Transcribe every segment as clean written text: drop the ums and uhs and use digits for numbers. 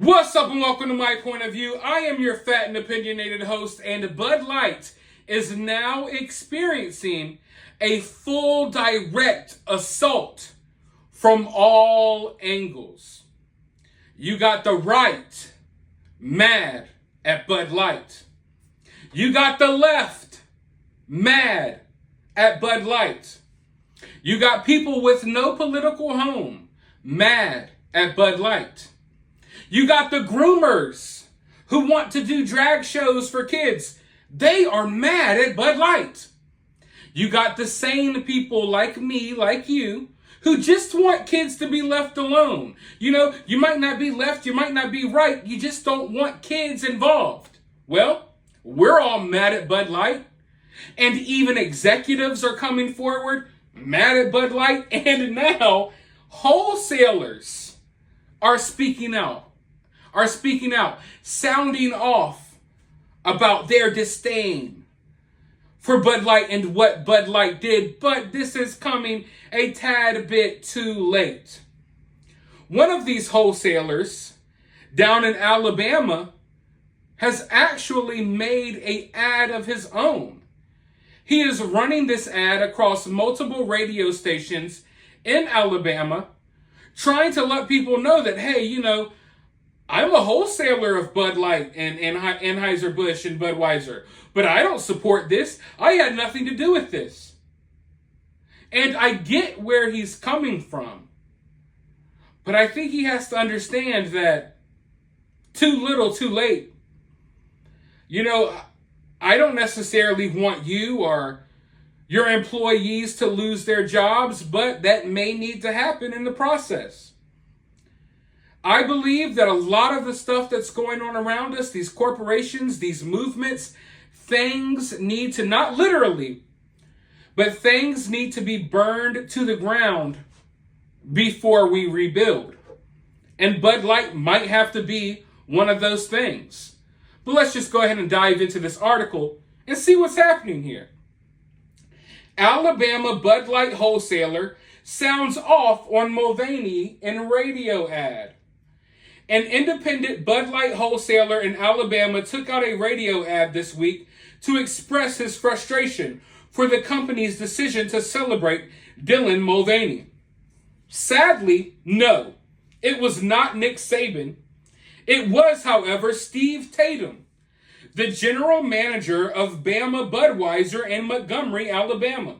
What's up and welcome to My Point of View. I am your fat and opinionated host, and Bud Light is now experiencing a full direct assault from all angles. You got the right mad at Bud Light. You got the left mad at Bud Light. You got people with no political home mad at Bud Light. You got the groomers who want to do drag shows for kids. They are mad at Bud Light. You got the sane people like me, like you, who just want kids to be left alone. You know, you might not be left, you might not be right, you just don't want kids involved. Well, we're all mad at Bud Light. And even executives are coming forward mad at Bud Light. And now wholesalers are speaking out, sounding off about their disdain for Bud Light and what Bud Light did. But this is coming a tad bit too late. One of these wholesalers down in Alabama has actually made an ad of his own. He is running this ad across multiple radio stations in Alabama, trying to let people know that, hey, you know, I'm a wholesaler of Bud Light and Anheuser, Busch, and Budweiser, but I don't support this. I had nothing to do with this. And I get where he's coming from, but I think he has to understand that too little, too late. You know, I don't necessarily want you or your employees to lose their jobs, but that may need to happen in the process. I believe that a lot of the stuff that's going on around us, these corporations, these movements, things need to, not literally, but things need to be burned to the ground before we rebuild. And Bud Light might have to be one of those things. But let's just go ahead and dive into this article and see what's happening here. Alabama Bud Light wholesaler sounds off on Mulvaney in radio ad. An independent Bud Light wholesaler in Alabama took out a radio ad this week to express his frustration for the company's decision to celebrate Dylan Mulvaney. Sadly, no, it was not Nick Saban. It was, however, Steve Tatum, the general manager of Bama Budweiser in Montgomery, Alabama.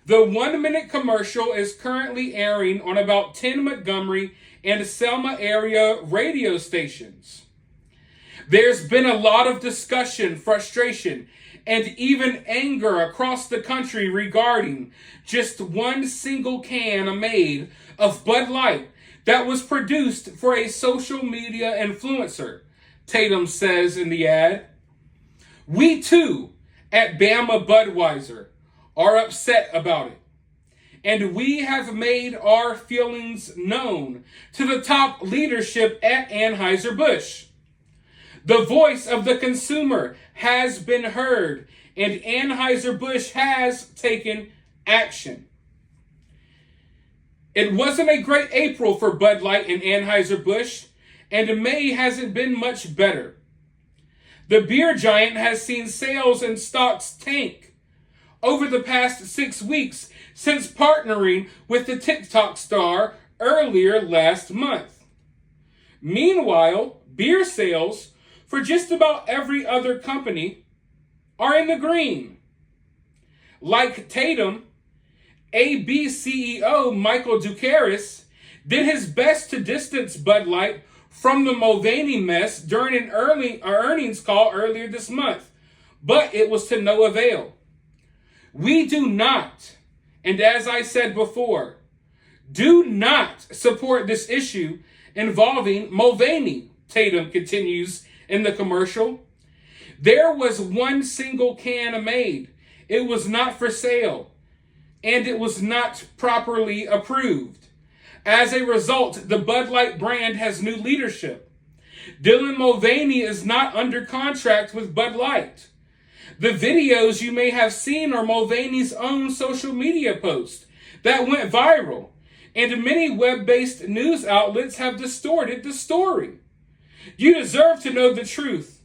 The 1-minute commercial is currently airing on about 10 Montgomery and Selma area radio stations. There's been a lot of discussion, frustration, and even anger across the country regarding just one single can made of Bud Light that was produced for a social media influencer, Tatum says in the ad. We too, at Bama Budweiser, are upset about it. And we have made our feelings known to the top leadership at Anheuser-Busch. The voice of the consumer has been heard, and Anheuser-Busch has taken action. It wasn't a great April for Bud Light and Anheuser-Busch, and May hasn't been much better. The beer giant has seen sales and stocks tank over the past 6 weeks since partnering with the TikTok star earlier last month. Meanwhile, beer sales for just about every other company are in the green. Like Tatum, AB CEO Michael Ducaris did his best to distance Bud Light from the Mulvaney mess during an earnings call earlier this month, but it was to no avail. We do not, and as I said before, do not support this issue involving Mulvaney, Tatum continues in the commercial. There was one single can made. It was not for sale, and it was not properly approved. As a result, the Bud Light brand has new leadership. Dylan Mulvaney is not under contract with Bud Light. The videos you may have seen are Mulvaney's own social media post that went viral, and many web-based news outlets have distorted the story. You deserve to know the truth.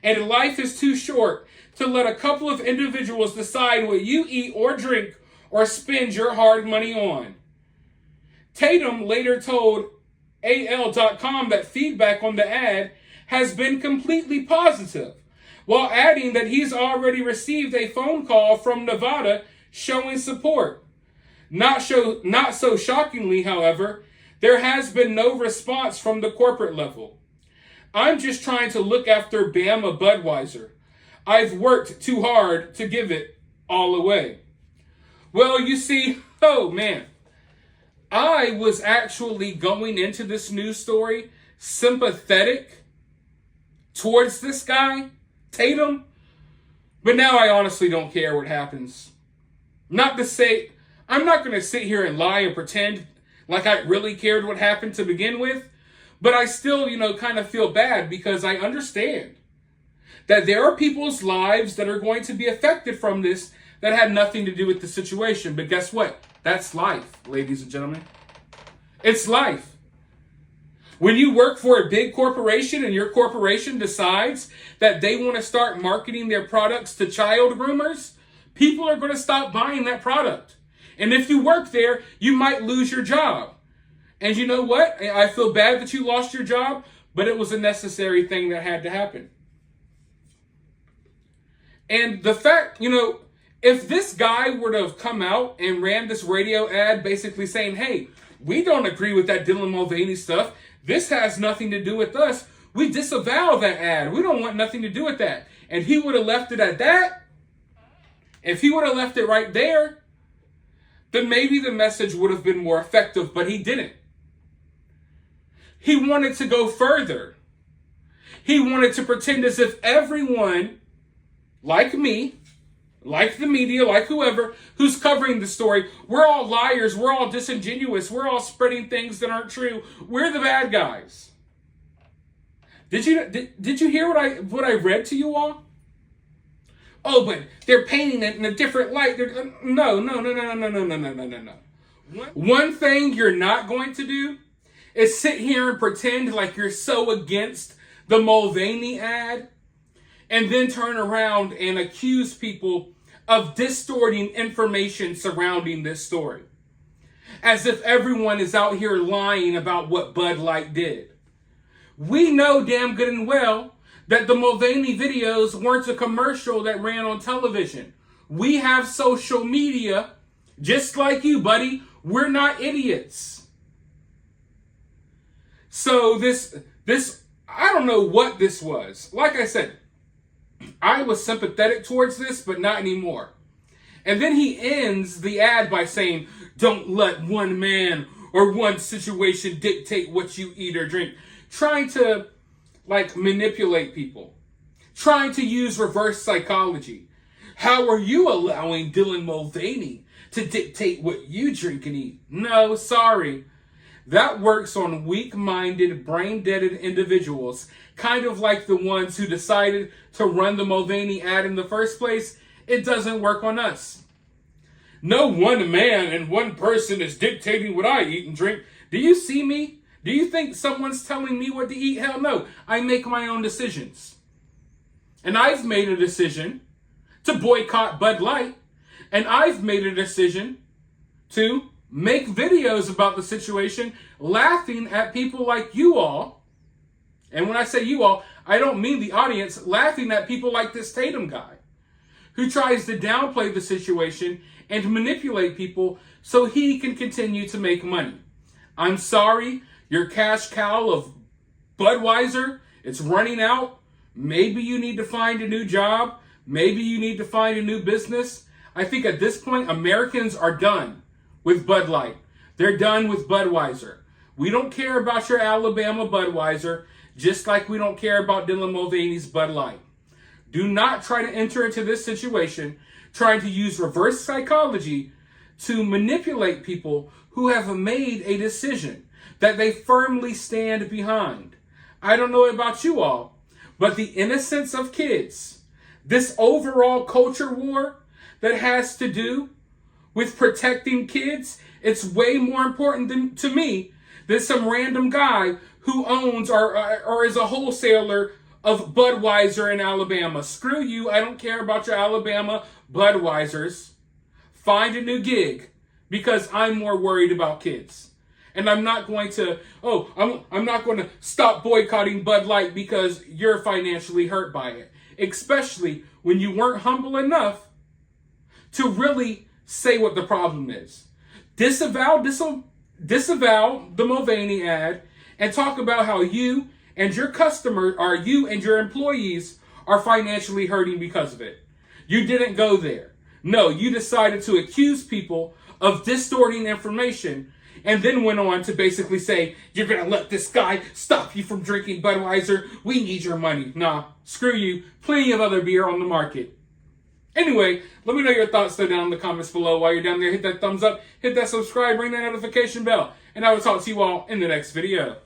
And life is too short to let a couple of individuals decide what you eat or drink or spend your hard money on. Tatum later told AL.com that feedback on the ad has been completely positive, while adding that he's already received a phone call from Nevada showing support. Not so shockingly, however, there has been no response from the corporate level. I'm just trying to look after Bama Budweiser. I've worked too hard to give it all away. Well, you see, oh man, I was actually going into this news story sympathetic towards this guy, Tatum, but now I honestly don't care what happens. Not to say, I'm not going to sit here and lie and pretend like I really cared what happened to begin with, but I still, kind of feel bad because I understand that there are people's lives that are going to be affected from this that had nothing to do with the situation. But guess what? That's life, ladies and gentlemen. It's life. When you work for a big corporation and your corporation decides that they want to start marketing their products to child groomers, people are going to stop buying that product. And if you work there, you might lose your job. And you know what? I feel bad that you lost your job, but it was a necessary thing that had to happen. And the fact, if this guy were to have come out and ran this radio ad basically saying, hey, we don't agree with that Dylan Mulvaney stuff. This has nothing to do with us. We disavow that ad. We don't want nothing to do with that. And he would have left it at that. If he would have left it right there, then maybe the message would have been more effective, but he didn't. He wanted to go further. He wanted to pretend as if everyone, like me, like the media, like whoever, who's covering the story, we're all liars, we're all disingenuous, we're all spreading things that aren't true. We're the bad guys. Did you hear what I read to you all? Oh, but they're painting it in a different light. No. One thing you're not going to do is sit here and pretend like you're so against the Mulvaney ad and then turn around and accuse people of distorting information surrounding this story. As if everyone is out here lying about what Bud Light did. We know damn good and well that the Mulvaney videos weren't a commercial that ran on television. We have social media, just like you, buddy. We're not idiots. So this, I don't know what this was. Like I said, I was sympathetic towards this, but not anymore. And then he ends the ad by saying, don't let one man or one situation dictate what you eat or drink. Trying to, manipulate people. Trying to use reverse psychology. How are you allowing Dylan Mulvaney to dictate what you drink and eat? No, sorry. That works on weak-minded, brain-deaded individuals, kind of like the ones who decided to run the Mulvaney ad in the first place. It doesn't work on us. No one man and one person is dictating what I eat and drink. Do you see me? Do you think someone's telling me what to eat? Hell no. I make my own decisions. And I've made a decision to boycott Bud Light. And I've made a decision to make videos about the situation, laughing at people like you all. And when I say you all, I don't mean the audience, laughing at people like this Tatum guy, who tries to downplay the situation and manipulate people so he can continue to make money. I'm sorry, your cash cow of Budweiser, it's running out. Maybe you need to find a new job. Maybe you need to find a new business. I think at this point, Americans are done with Bud Light. They're done with Budweiser. We don't care about your Alabama Budweiser, just like we don't care about Dylan Mulvaney's Bud Light. Do not try to enter into this situation trying to use reverse psychology to manipulate people who have made a decision that they firmly stand behind. I don't know about you all, but the innocence of kids, this overall culture war that has to do with protecting kids, it's way more important to me than some random guy who owns or is a wholesaler of Budweiser in Alabama. Screw you. I don't care about your Alabama Budweisers. Find a new gig, because I'm more worried about kids. And I'm not going to, I'm not going to stop boycotting Bud Light because you're financially hurt by it. Especially when you weren't humble enough to really say what the problem is. Disavow the Mulvaney ad and talk about how you and your you and your employees are financially hurting because of it. You didn't go there. No, you decided to accuse people of distorting information and then went on to basically say, you're going to let this guy stop you from drinking Budweiser. We need your money. Nah, screw you. Plenty of other beer on the market. Anyway, let me know your thoughts down in the comments below. While you're down there, hit that thumbs up, hit that subscribe, ring that notification bell, and I will talk to you all in the next video.